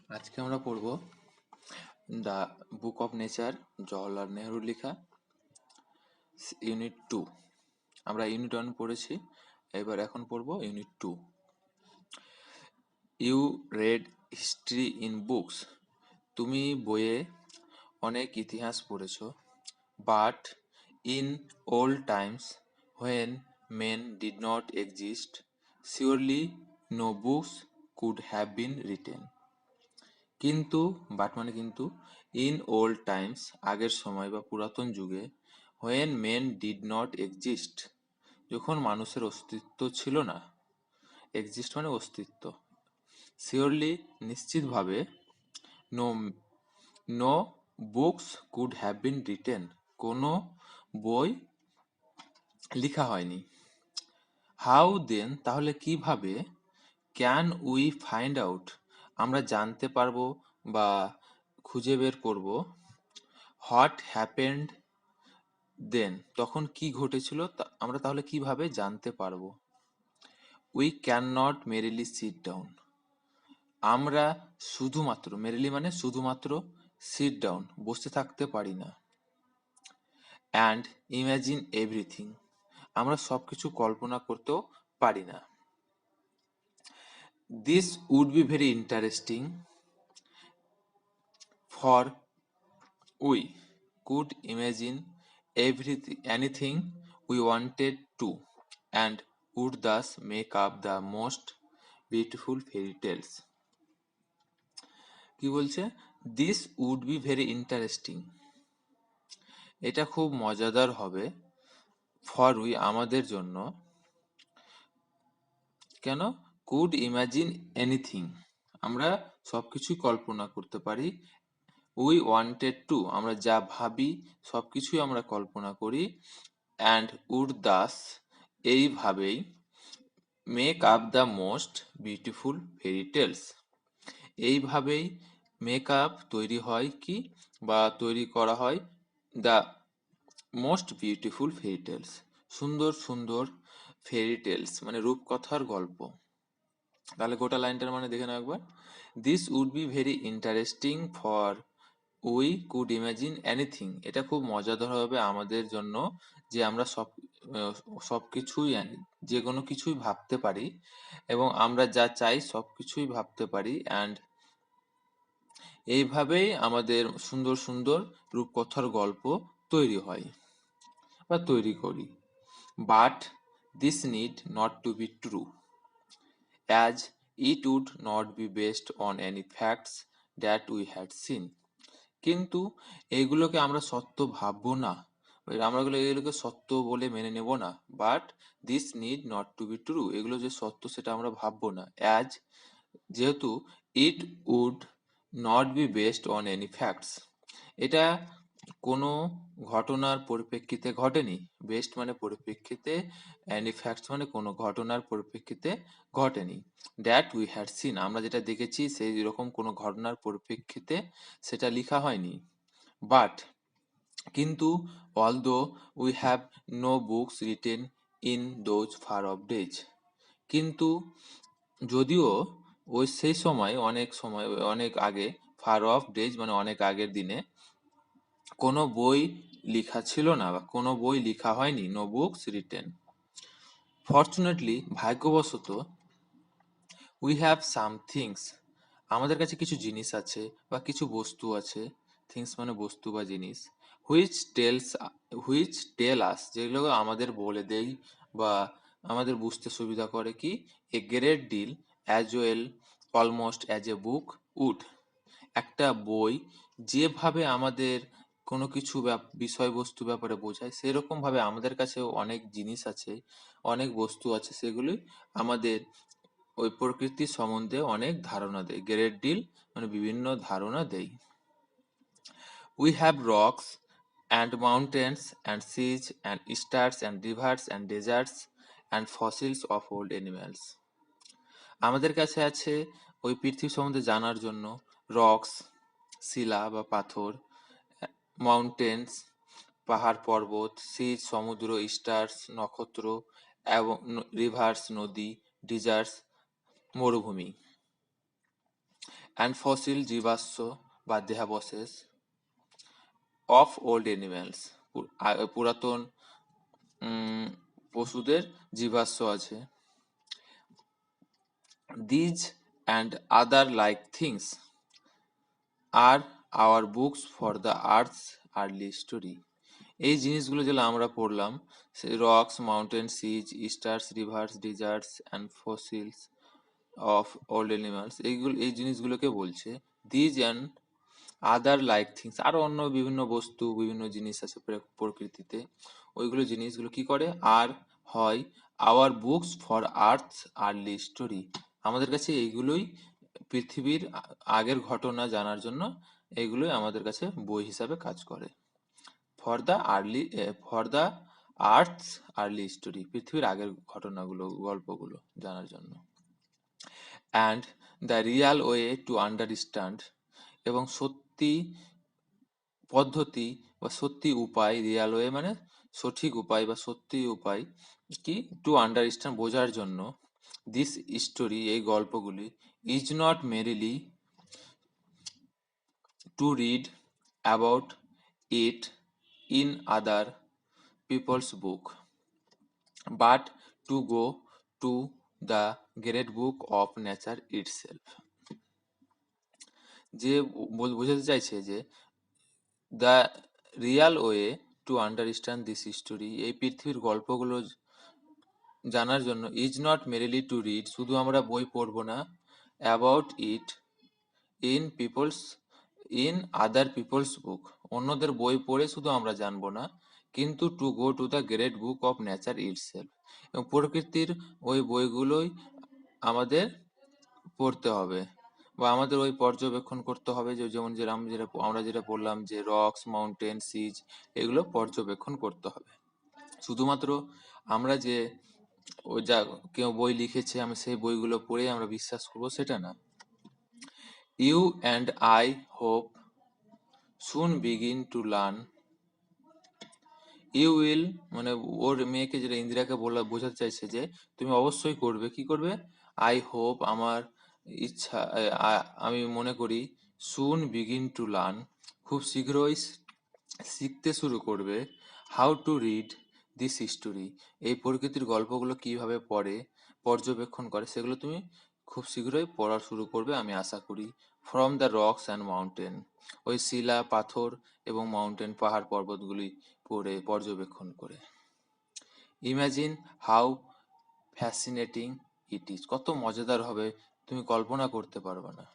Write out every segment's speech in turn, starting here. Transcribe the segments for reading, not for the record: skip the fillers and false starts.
আজকে আমরা পড়ব the book of nature, Jawaharlal নেহরুর লেখা, ইউনিট 2। আমরা ইউনিট 1 পড়েছি, এখন পড়ব unit 2। You read history in books. তুমি বইয়ে অনেক ইতিহাস পড়েছো। But in old times when men did not exist surely no books could have been written. কিন্তু কিন্তু ইন ওল্ড টাইমস আগের সময় বা পুরাতন যুগে, when men did not exist যখন মানুষের অস্তিত্ব ছিল না, এক্সিস্ট মানে অস্তিত্ব, শিওরলি নিশ্চিতভাবে, no no books could have been written কোনো বই লেখা হয়নি। হাউ দেন তাহলে কিভাবে, ক্যান উই ফাইন্ড আউট আমরা জানতে পারবো বা খুঁজে বের করব, হোয়াট হ্যাপেন্ড দেন তখন কি ঘটেছিল আমরা তাহলে কিভাবে জানতে পারবো। We can not merely sit down আমরা শুধুমাত্র, মেরিলি মানে শুধুমাত্র, সিট ডাউন বসে থাকতে পারি না। অ্যান্ড ইমাজিন এভরিথিং আমরা সবকিছু কল্পনা করতেও পারি না। This would be very interesting for we could imagine everything anything we wanted to and would thus make up the most beautiful fairy tales। কি বলছে? This would be very interesting এটা খুব মজাদার হবে, ফর উই আমাদের জন্য, কেন? Could imagine anything আমরা সবকিছুই কল্পনা করতে পারি, উই ওয়ান্টেড টু আমরা যা ভাবি সবকিছুই আমরা কল্পনা করি, অ্যান্ড উড দাস এইভাবেই, make up the most beautiful fairy tales এইভাবেই মেক আপ তৈরি হয় কি বা তৈরি করা হয় the most beautiful fairy tales সুন্দর সুন্দর ফেরি টেলস মানে রূপকথার গল্প। তাহলে গোটা লাইনটার মানে দেখে নাও একবার। This would be very interesting for we could imagine anything এটা খুব মজাদার হবে আমাদের জন্য যে আমরা সবকিছুই যে কোনো কিছুই ভাবতে পারি এবং আমরা যা চাই সবকিছুই ভাবতে পারি, অ্যান্ড এইভাবেই আমাদের সুন্দর সুন্দর রূপকথার গল্প তৈরি হয় বা তৈরি করি। But this need not to be true as it would not be based on any facts that we had seen। কিন্তু এইগুলোকে আমরা সত্য ভাববো না, আমরা এগুলোকে সত্য বলে মেনে নেব না। But this need not to be true এগুলো যে সত্য সেটা আমরা ভাববো না, অ্যাজ যেহেতু, it would not be based on any facts এটা কোনো ঘটনার পরিপ্রেক্ষিতে ঘটেনি, বেসড মানে পরিপ্রেক্ষিতে, এনি ফ্যাক্টস মানে কোনো ঘটনার পরিপ্রেক্ষিতে ঘটেনি, দ্যাট উই হ্যাড সিন আমরা যেটা দেখেছি সেই রকম কোনো ঘটনার পরিপ্রেক্ষিতে সেটা লেখা হয়নি। বাট কিন্তু, although we have no books written in those far off days কিন্তু যদিও সেই সময় অনেক আগে, ফার অফ ডেজ মানে অনেক আগের দিনে, কোনো বই লেখা ছিল না বা কোনো বই লেখা হয়নি, নো বুকস রিটেন। ফর্চুনেটলি ভাগ্যবশত, উই হ্যাভ সাম থিংস আমাদের কাছে কিছু জিনিস আছে বা কিছু বস্তু আছে, থিংস মানে বস্তু বা জিনিস, হুইচ টেল আস যেগুলো আমাদের বলে দেয় বা আমাদের বুঝতে সুবিধা করে কি, a great deal as well almost as a book would একটা বই যেভাবে আমাদের কোনো কিছু বিষয়বস্তু ব্যাপারে বোঝায় সেরকম ভাবে আমাদের কাছেও অনেক জিনিস আছে, অনেক বস্তু আছে, সেগুলি আমাদের ওই প্রকৃতির সম্বন্ধে অনেক ধারণা দেয়। গ্রেট ডিল মানে বিভিন্ন ধারণা দেয়। We have rocks and mountains and seas and stars and rivers and deserts and fossils of old animals আমাদের কাছে আছে ওই পৃথিবী সম্বন্ধে জানার জন্য রক্স শিলা বা পাথর, মাউন্টেন্স পাহাড় পর্বত, সিজ সমুদ্র, স্টার্স নক্ষত্র, এবং রিভার্স নদী, ডিজার্টস মরুভূমি, অ্যান্ড ফসিল জীবাশ্ম বা দেহাবশেষ অফ ওল্ড অ্যানিম্যালস, পুরাতন পশুদের জীবাশ্ম আছে। These and other like things are our books for the earth's early story. এই জিনিসগুলো যেগুলো আমরা পড়লাম, rocks, mountain, seas, stars, rivers, deserts and fossils of old animals, এই জিনিসগুলোকে বলছে। These and other like things, আরো অন্য বিভিন্ন বস্তু, বিভিন্ন জিনিস আছে প্রকৃতিতে, ওইগুলো জিনিসগুলো কি করে আর হয় hour books for earth early story, আমাদের কাছে এইগুলোই পৃথিবীর আগের ঘটনা জানার জন্য এইগুলোই আমাদের কাছে বই হিসাবে কাজ করে। For the earth's early story, পৃথিবীর আগের ঘটনাগুলো, গল্পগুলো জানার জন্য। And the real way to understand, এবং সত্যি পদ্ধতি বা সত্যি উপায়, রিয়াল ওয়ে মানে সঠিক উপায় বা সত্যি উপায় কি, টু আন্ডারস্ট্যান্ড বোঝার জন্য, দিস স্টোরি এই গল্পগুলি, is not merely to read about it in other people's book, but to go to the great book of nature itself. যে বোঝাতে চাইছে যে the real way to understand this story, এই পৃথিবীর গল্পগুলো জানার জন্য, is not merely to read, শুধু আমরা বই পড়বো না, about it in people's in other people's book, অন্যদের বই পড়ে শুধু আমরা জানবো না, কিন্তু to go to the great book of nature itself, এবং প্রকৃতির ওই বইগুলোই আমাদের পড়তে হবে বা আমাদের ওই পর্যবেক্ষণ করতে হবে, যে যেমন আমরা যেটা বললাম যে রক্স, মাউন্টেন, সিজ, এগুলো পর্যবেক্ষণ করতে হবে। শুধুমাত্র আমরা যে ওই যা কেউ বই লিখেছে আমি সেই বইগুলো পড়ে আমরা বিশ্বাস করবো সেটা না। You and I hope soon begin to learn, you will মানে ওর মেয়েকে, যেটা ইন্দিরাকে বোঝাতে চাইছে যে তুমি অবশ্যই করবে, কি করবে, আই হোপ আমার ইচ্ছা, আমি মনে করি, সুন বিগিন টু লার্ন খুব শীঘ্রই শিখতে শুরু করবে, how to read this history এই প্রকৃতির গল্পগুলো কিভাবে পড়ে, পর্যবেক্ষণ করে, সেগুলো তুমি খুব শীঘ্রই পড়া শুরু করবে আমি আশা করি। From the rocks and mountain, ওই শিলা, পাথর এবং মাউন্টেন, পাহাড় পর্বতগুলি পড়ে পর্যবেক্ষণ করে। Imagine how fascinating it is, কত মজাদার হবে তুমি কল্পনা করতে পারবে না।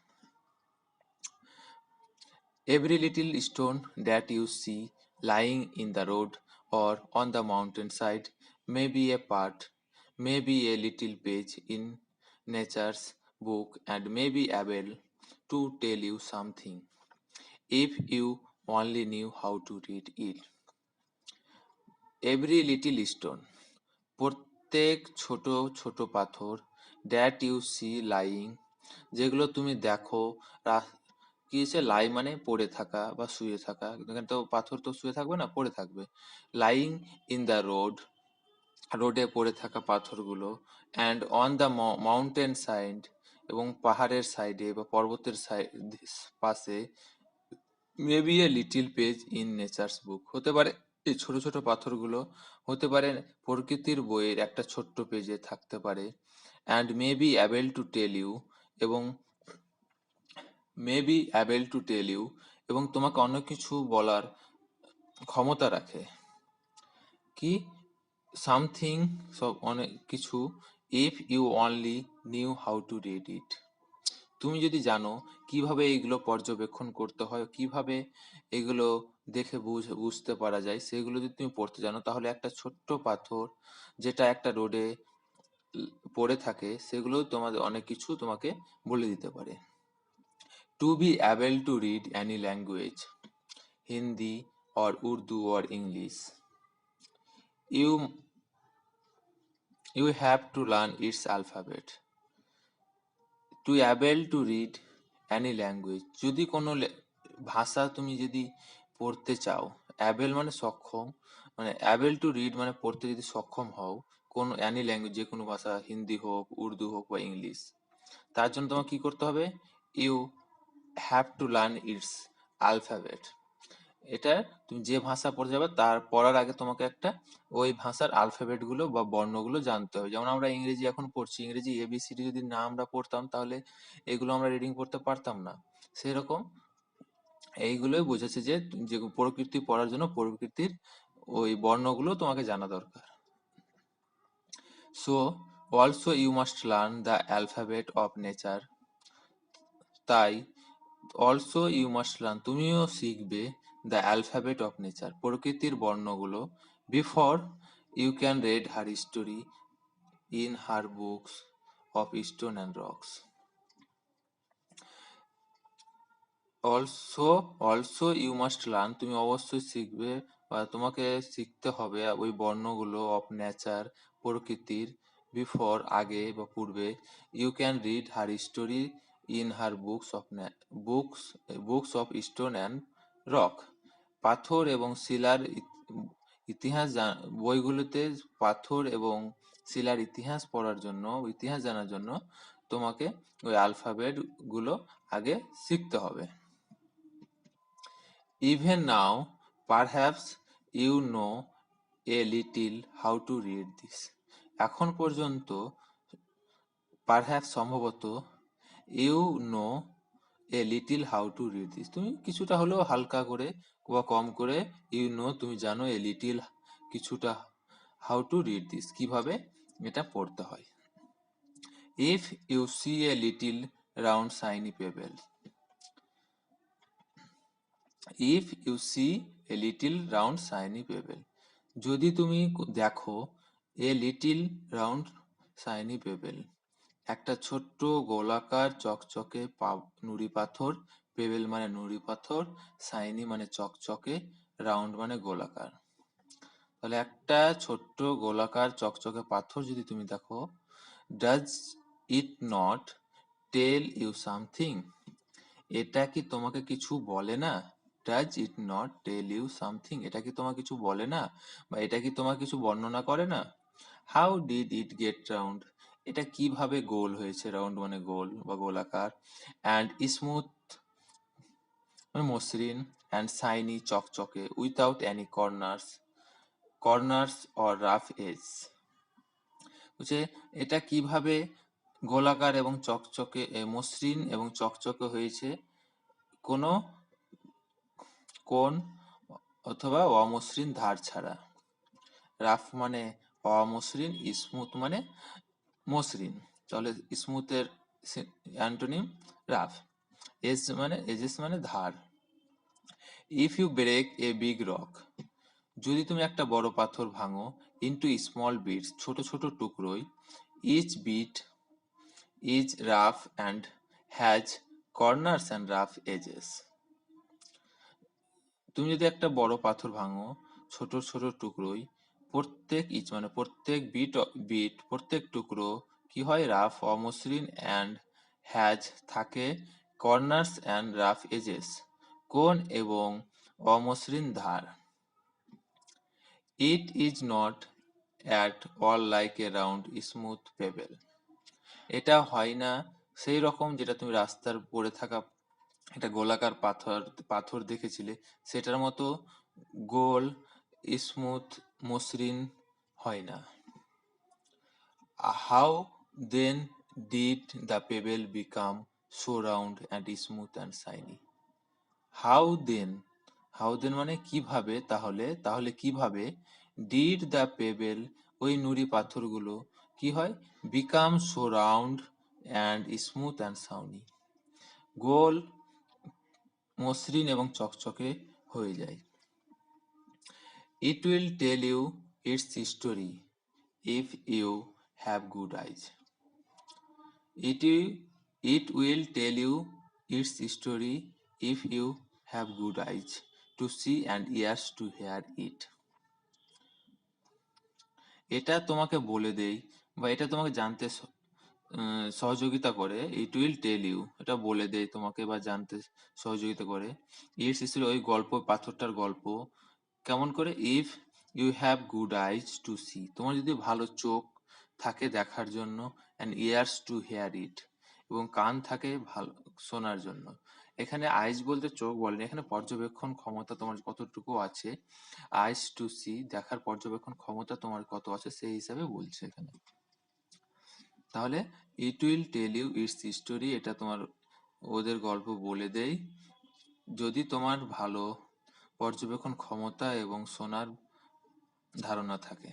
Every little stone that you see lying in the road or on the mountainside may be a part, may be a little page in nature's book, and may be able to tell you something if you only knew how to read it. Every little stone, প্রত্যেক ছোট ছোট পাথর, that you C lying, যেগুলো তুমি দেখো, কি হচ্ছে লাই মানে পড়ে থাকা বা শুয়ে থাকা, এখানে তো পাথর তো শুয়ে থাকবে না, পড়ে থাকবে, লাইং ইন দ্য রোড, রোডে পড়ে থাকা পাথরগুলো, and on the mountain side, এবং পাহাড়ের সাইডে বা পর্বতের পাশে, maybe a little page in nature's book, হতে পারে এই ছোট ছোট পাথরগুলো হতে পারে প্রকৃতির বইয়ের একটা ছোট্ট পেজে থাকতে পারে, and may be able to tell you, এবং may be able to tell you, এবং তোমাকে অনেক কিছু বলার ক্ষমতা রাখে, কি, সামথিং, সব অনেক কিছু, if you only knew how to read it, তুমি যদি জানো কিভাবে এইগুলো পর্যবেক্ষণ করতে হয়, কিভাবে এগুলো দেখে বুঝতে পারা যায়, সেগুলো যদি তুমি পড়তে জানো, তাহলে একটা ছোট্ট পাথর যেটা একটা রোডে পড়ে থাকে, সেগুলো তোমাদের অনেক কিছু তোমাকে বলে দিতে পারে। To be able to read any language, Hindi or Urdu or English, you you have to learn its alphabet. To able to read any language, যদি কোনো ভাষা তুমি যদি পড়তে চাও, অ্যাবেল মানে সক্ষম, মানে অ্যাবেল টু রিড মানে পড়তে যদি সক্ষম হও, কোন অ্যানি ল্যাঙ্গুয়েজ, যে কোনো ভাষা, হিন্দি হোক, উর্দু হোক বা ইংলিশ, তার জন্য তোমাকে কি করতে হবে, you have to learn its alphabet. এটা তুমি যে ভাষা পড়ে যাবে তার পড়ার আগে তোমাকে একটা ওই ভাষার অ্যালফাবেট গুলো বা বর্ণগুলো জানতে হবে। যেমন আমরা ইংরেজি এখন পড়ছি, ইংরেজি এবিসিডি যদি না আমরা পড়তাম তাহলে এগুলো আমরা রিডিং করতে পারতাম না। সেরকম এইগুলোই বোঝাচ্ছে যে যে প্রকৃতি পড়ার জন্য প্রকৃতির ওই বর্ণগুলো তোমাকে জানা দরকার। So also you must learn the alphabet of nature. তাই অলসো ইউ মাস্ট লার্ন তুমিও শিখবে দ্য অ্যালফাবেট অফ নেচার প্রকৃতির বর্ণগুলো before you can read her history in her books of stone and rocks. Also also you must learn তুমি অবশ্যই শিখবে বা তোমাকে শিখতে হবে ওই বর্ণগুলো অফ নেচার প্রকৃতির বিফোর আগে বা পূর্বে you can read her history in her books books of stone and rock. পাথর এবং শিলার ইতিহাস বইগুলোতে পাথর এবং শিলার ইতিহাস পড়ার জন্য ইতিহাস জানার জন্য তোমাকে ওই অ্যালফাবেট গুলো আগে শিখতে হবে। Even now, perhaps you know a little how to read this. এখন পর্যন্ত পারহ্যাপস সম্ভবত you know a little how to read this তুমি কিছুটা হলেও হালকা করে বা কম করে ইউ নো তুমি জানো এ লিটিল কিছুটা হাউ টু রিড দিস কিভাবে এটা পড়তে হয়। If you see a little round shiny pebble, if you see a little round shiny pebble, যদি তুমি দেখো a little round shiny pebble একটা ছোট্ট গোলাকার চকচকে নুড়ি পাথর, পেবেল মানে নুড়ি পাথর, শাইনি মানে চকচকে, রাউন্ড মানে গোলাকার। তাহলে একটা ছোট্ট গোলাকার চকচকে পাথর যদি তুমি দেখো, does it not tell you something, এটা কি তোমাকে কিছু বলে না? Does it not tell you something, এটা কি তোমাকে কিছু বলে না বা এটা কি তোমাকে কিছু বর্ণনা করে না? How did it gate round, এটা কিভাবে গোল হয়েছে, রাউন্ড মানে গোল বা গোলাকার, অ্যান্ড স্মুথ মানে মসৃণ, অ্যান্ড শাইনি চকচকে, without any corners or rough edge, বুঝছে এটা কিভাবে গোলাকার এবং চকচকে মসৃণ এবং চকচকে হয়েছে কোনো কোণ অথবা অমসৃণ ধার ছাড়া। রাফ মানে অমসৃণ, স্মুথ মানে মসৃণ, তাহলে স্মুথের অ্যান্টোনিম রাফ, এজেস মানে ধার। If you break a big rock, যদি তুমি একটা বড় পাথর ভাঙো, ইনটু স্মল বিটস ছোট ছোট টুকরোয়, each bit is rough and has corners and rough edges, তুমি যদি একটা বড় পাথর ভাঙো ছোট ছোট টুকরোয়, প্রত্যেক ইচ মানে প্রত্যেক বিট প্রত্যেক টুকরো কি হয়, রাফ অমসৃণ, অ্যান্ড হ্যাজ থাকে, কর্নার্স অ্যান্ড রাফ এজেস কোণ এবং অমসৃণ ধার। It is not at all like a round smooth payable, এটা হয় না সেই রকম যেটা তুমি রাস্তার পড়ে থাকা একটা গোলাকার পাথর পাথর দেখেছিলে সেটার মতো গোল স্মুথ মসৃণ হয় না। How then did the pebble become so round and smooth and shiny. How then, how then মানে কিভাবে, তাহলে কিভাবে, ডিড দ্য পেবেল ওই নুড়ি পাথরগুলো কি হয়, become so round and smooth and shiny গোল মসৃণ এবং চকচকে হয়ে যায়। It will tell you its story if you have good eyes, it it will tell you its story if you have good eyes to see and ears to hear it, এটা তোমাকে বলে দেই বা এটা তোমাকে জানতে সহযোগিতা করে। ইট উইল টেল ইউ এটা বলে দেয় তোমাকে বা জানতে সহযোগিতা করে। ইটস স্টোরি ওই গল্প পাথরটার গল্প কেমন করে, if you have good eyes to see তোমার যদি ভালো চোখ থাকে দেখার জন্য, and ears to hear it এবং কান থাকে ভালো শোনার জন্য। এখানে আইস বলতে চোখ বলেনি, এখানে পর্যবেক্ষণ ক্ষমতা তোমার কতটুকু আছে, আইস টু সি দেখার পর্যবেক্ষণ ক্ষমতা তোমার কত আছে সেই হিসাবে বলছে এখানে। তাহলে it will tell you its story, এটা তোমার ওদের গল্প বলে দেয় যদি তোমার ভালো পর্যবেক্ষণ ক্ষমতা এবং শোনার ধারণা থাকে।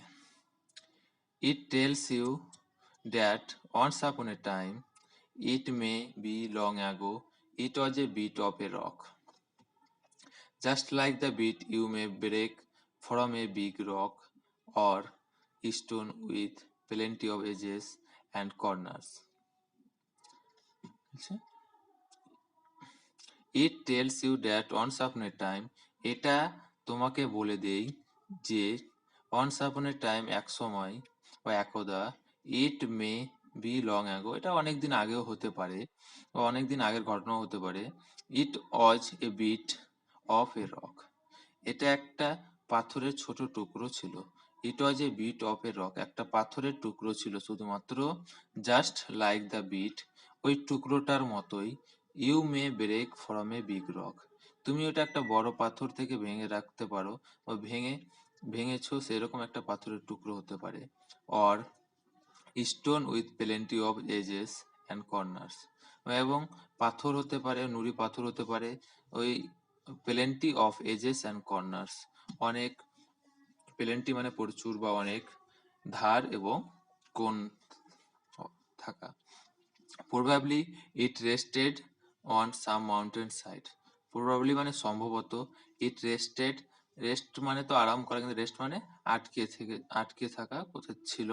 It tells you that once upon a time, it may be long ago, it was a bit of a rock. Just like the bit you may break from a big rock or stone with plenty of edges and corners. It tells you that once upon a time, এটা তোমাকে বলে দেই যে once upon a time এক সময় বা একদা, it may be long ago এটা অনেক দিন আগেও হতে পারে বা অনেক দিন আগের ঘটনাও হতে পারে, it was a bit of a rock এটা একটা পাথরের ছোট টুকরো ছিল, it was a bit of a rock একটা পাথরের টুকরো ছিল শুধুমাত্র, just like the bit ওই টুকরোটার মতোই, you may break from a big rock তুমি ওটা একটা বড় পাথর থেকে ভেঙে রাখতে পারো বা ভেঙেছো সেরকম একটা পাথরের টুকরো হতে পারে, or stone with plenty of edges and corners এবং পাথর হতে পারে, নুড়ি পাথর হতে পারে ওই plenty of edges and corners অনেক, প্লেন্টি মানে প্রচুর বা অনেক, ধার এবং কোণ থাকা। Probably it rested on some mountain side. Probably মানে সম্ভবত, it rested, রেস্ট মানে তো আরাম করা, কিন্তু রেস্ট মানে আটকে থাকা কোথায় ছিল,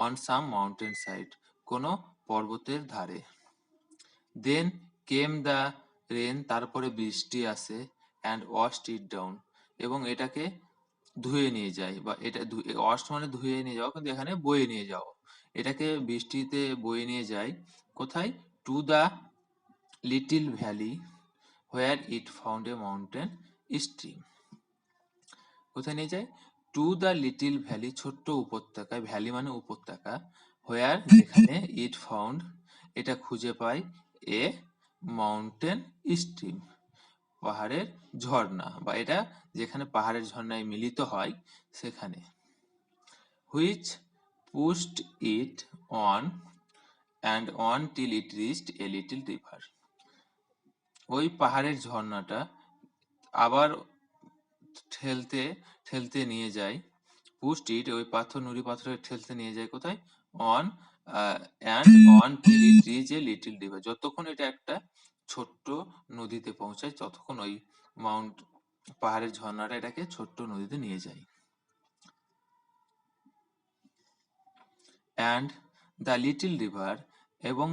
on some mountain side কোনো পর্বতের ধারে। Then came the rain তারপরে বৃষ্টি আসে and washed it down এবং এটাকে ধুয়ে নিয়ে যায়, বা এটা ওয়াশ মানে ধুয়ে নিয়ে যাওয়া, কিন্তু এখানে বয়ে নিয়ে যাওয়া, এটাকে বৃষ্টিতে বয়ে নিয়ে যায় কোথায়, to the little valley where it found a mountain stream, কোথায় নিয়ে যায়, টু দ্য লিটল ভ্যালি ছোট্ট উপত্যকায়, ভ্যালি মানে উপত্যকা, হোয়ার যেখানে ইট ফাউন্ড এটা খুঁজে পায়, এ মাউন্টেন স্ট্রিম পাহাড়ের ঝর্ণা, বা এটা যেখানে পাহাড়ের ঝর্ণায় মিলিত হয় সেখানে, which pushed it on and on till it reached A little river ওই পাহাড়ের ঝর্ণাটা আবার ঠেলতে ঠেলতে নিয়ে যায়, পুশড ইট ওই পাথর নুড়ি পাথরে ঠেলতে নিয়ে যায় কোথায়, on and on till it reach a little river যতক্ষণ এটা একটা ছোট্ট নদীতে পৌঁছায় ততক্ষণ ওই পাহাড়ের ঝর্ণাটা এটাকে ছোট্ট নদীতে নিয়ে যায়। and the little river এবং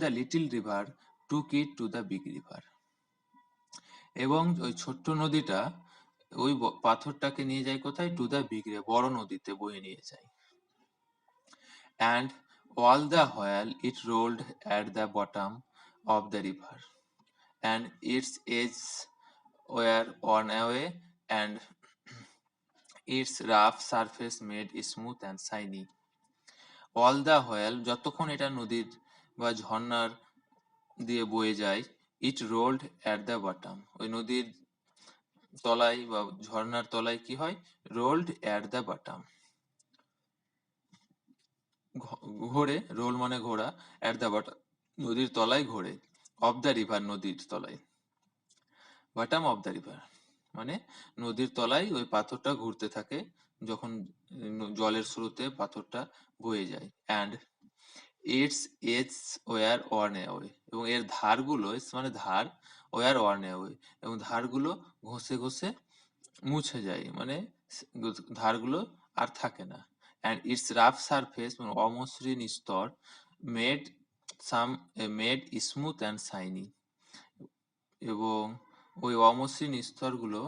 the little river took it to the big river এবং ওই ছোট্ট নদীটা ওই পাথরটাকে নিয়ে যায় কোথায়, টু দ্য বিগ রিভার বড় নদীতে বয়ে নিয়ে যায়। and all the while it rolled at the bottom of the river and its edges were worn away and its rough surface made smooth and shiny. All the while যতক্ষণ এটা নদীর বা ঝর্ণার দিয়ে বয়ে যায়, it rolled at the bottom ওই নদীর তলায় বা ঝর্ণার তলায় কি হয়, রোল্ড অ্যাট দ্য বটম ঘোরে, রোল মানে ঘোড়া, অ্যাট দ্য বটম নদীর তলায় ঘোরে, অফ দ্য রিভার নদীর তলায়, বটম অফ দ্য রিভার মানে নদীর তলায় ওই পাথরটা ঘুরতে থাকে যখন জলের স্রোতে পাথরটা বয়ে যায়, and its edge wore worn away এবং এর ধারগুলো, মানে ধার, ওয়ার ওয়ার্ন অ্যাওয়ে এবং ধারগুলো ঘষে ঘষে মুছে যায়, মানে ধারগুলো আর থাকে না, অ্যান্ড ইটস রাফ সারফেস মানে অমসৃণ স্তর, made made smooth and shiny এবং ওই অমসৃণ স্তরগুলো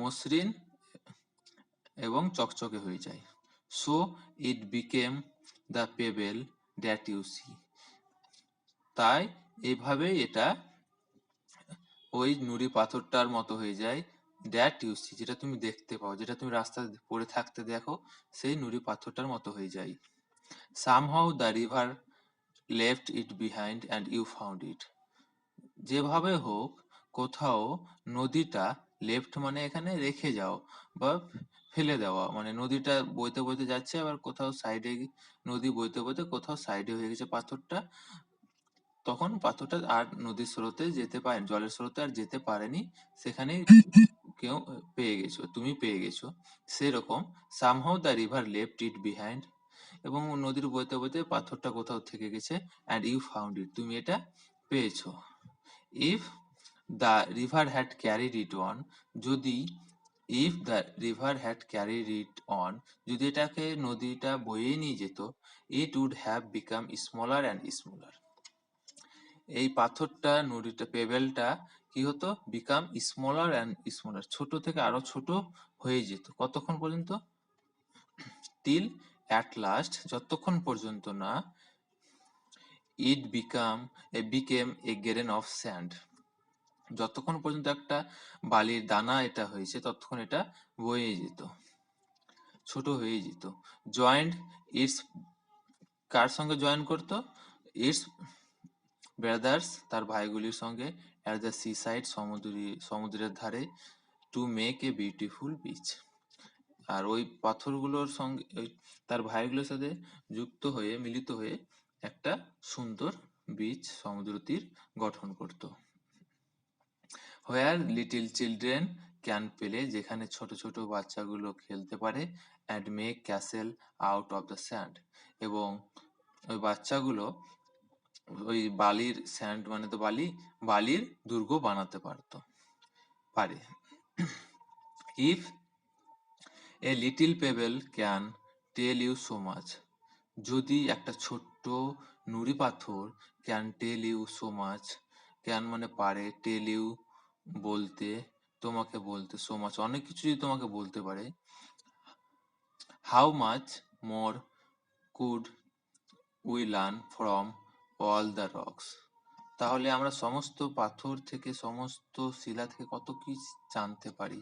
মসৃণ এবং চকচকে হয়ে যায়, so it became the pebble that you see তাই এইভাবে এটা ওই নুড়ি পাথরটার মতো হয়ে যায়, দ্যাট ইউ সি যেটা তুমি দেখতে পাও, যেটা তুমি রাস্তায় পড়ে থাকতে দেখো সেই নুড়ি পাথরটার মতো হয়ে যায়। Somehow the river left it behind and you found it. যেভাবে হোক কোথাও নদীটা লেফট মানে এখানে রেখে যাও বা ফেলে দেওয়া, মানে নদীটা বইতে বইতে যাচ্ছে, আবার কোথাও সাইডে নদী বইতে বইতে কোথাও সাইডে হয়ে গেছে পাথরটা, তখন পাথরটা আর নদীর স্রোতে যেতে পারে, জলের স্রোতে আর যেতে পারেনি, সেখানে কেউ পেয়ে গেছো, তুমি পেয়ে গেছো। সেরকম somehow the river left it behind, এবং নদীর বইতে বইতে পাথরটা কোথাও থেকে গেছে, and you found it, তুমি এটা পেয়েছো। if the river had carried it on, যদি if the river had carried it on, যদি এটাকে নদীটা বয়ে নিয়ে যেত, it would have become smaller and smaller, এই পাথরটা নদীটা পেবেলটা কি হতো, বিকাম স্মলার অ্যান্ড স্মলার, ছোট থেকে আরো ছোট হয়ে যেত, কতক্ষণ পর্যন্ত, টিল অ্যাট লাস্ট, যতক্ষণ পর্যন্ত না, it became a grain of sand, যতক্ষণ পর্যন্ত একটা বালির দানা এটা হয়েছে ততক্ষণ এটা বয়ে যেত, ছোট হয়ে যেত। জয়েন্ট ইটস, কার সঙ্গে জয়েন করতো, ইটস ব্রাদার্স, তার ভাইগুলির সঙ্গে, অ্যাট দ্য সি সাইড, সমুদ্রের ধারে, to make a beautiful beach, আর ওই পাথরগুলোর সঙ্গে ওই তার ভাইগুলোর সাথে যুক্ত হয়ে মিলিত হয়ে একটা সুন্দর বিচ, সমুদ্র তীর গঠন করত। Where little children can play, যেখানে ছোট ছোট বাচ্চাগুলো খেলতে পারে, and make castle out of the sand, এবং ওই বাচ্চাগুলো ওই বালির, স্যান্ড মানে তো বালি, বালির দুর্গ বানাতে পারে। If a little pebble can tell you so much, যদি একটা ছোট্ট নুড়ি পাথর can tell you so much, can মানে পারে, টেল ইউ বলতে, তোমাকে বলতে, সো মাচ অনেক কিছু যদি তোমাকে বলতে পারে, how much more could we learn from all the rocks, তাহলে আমরা সমস্ত পাথর থেকে, সমস্ত শিলা থেকে কত কি জানতে পারি,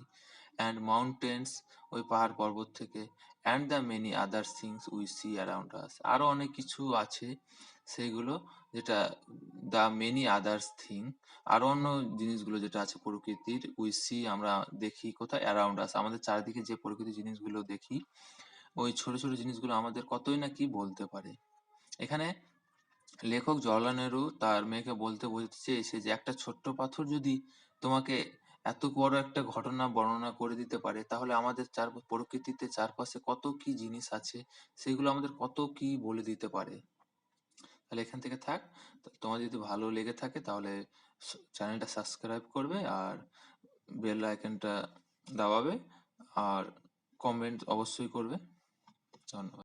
অ্যান্ড মাউন্টেন্স, ওই পাহাড় পর্বত থেকে, and the many other things we see around us, আরো অনেক কিছু আছে সেগুলো, যেটা দ্য মেনি আদার্স থিং, আরো অন্য জিনিসগুলো যেটা আছে প্রকৃতির, উই সি আমরা দেখি, কোথায়, অ্যারাউন্ড আস আমাদের চারিদিকে যে প্রকৃতির জিনিসগুলো দেখি, ওই ছোট ছোট জিনিসগুলো আমাদের কতই না কি বলতে পারে। এখানে লেখক জওহরলাল নেহরু তার মেয়েকে বলতে চেয়েছে যে একটা ছোট্ট পাথর যদি তোমাকে এত বড় একটা ঘটনা বর্ণনা করে দিতে পারে, তাহলে আমাদের প্রকৃতিতে চারপাশে কত কি জিনিস আছে, সেগুলো আমাদের কত কি বলে দিতে পারে। তাহলে এখান থেকে থাক, তোমার যদি ভালো লেগে থাকে তাহলে চ্যানেলটা সাবস্ক্রাইব করবে, আর বেল আইকনটা দাবাবে, আর কমেন্ট অবশ্যই করবে। ধন্যবাদ।